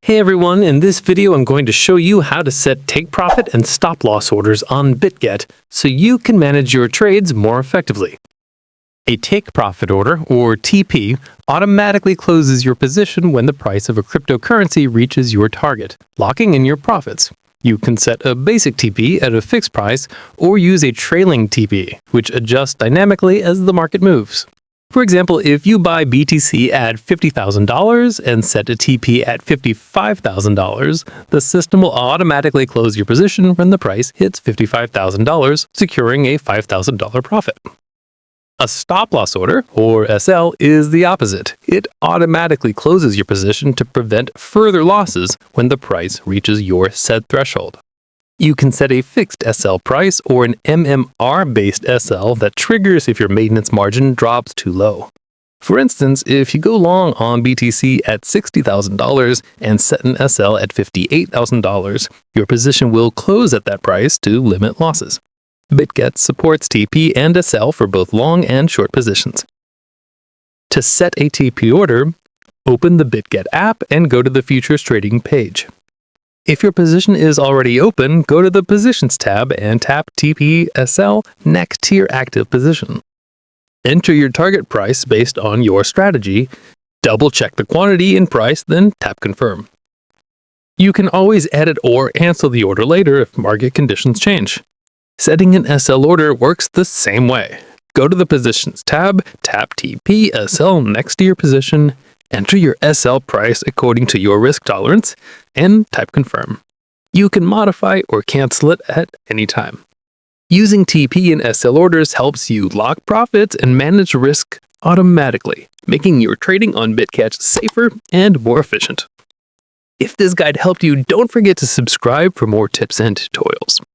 Hey everyone, in this video I'm going to show you how to set take profit and stop loss orders on Bitget so you can manage your trades more effectively. A take profit order, or TP, automatically closes your position when the price of a cryptocurrency reaches your target, locking in your profits. You can set a basic TP at a fixed price or use a trailing TP, which adjusts dynamically as the market moves. For example, if you buy BTC at $50,000 and set a TP at $55,000, the system will automatically close your position when the price hits $55,000, securing a $5,000 profit. A stop-loss order, or SL, is the opposite. It automatically closes your position to prevent further losses when the price reaches your set threshold. You can set a fixed SL price or an MMR-based SL that triggers if your maintenance margin drops too low. For instance, if you go long on BTC at $60,000 and set an SL at $58,000, your position will close at that price to limit losses. Bitget supports TP and SL for both long and short positions. To set a TP order, open the Bitget app and go to the Futures Trading page. If your position is already open, go to the Positions tab and tap TP SL next to your active position. Enter your target price based on your strategy, double-check the quantity and price, then tap Confirm. You can always edit or cancel the order later if market conditions change. Setting an SL order works the same way. Go to the Positions tab, tap TP SL next to your position, enter your SL price according to your risk tolerance, and type Confirm. You can modify or cancel it at any time. Using TP and SL orders helps you lock profits and manage risk automatically, making your trading on Bitget safer and more efficient. If this guide helped you, don't forget to subscribe for more tips and tutorials.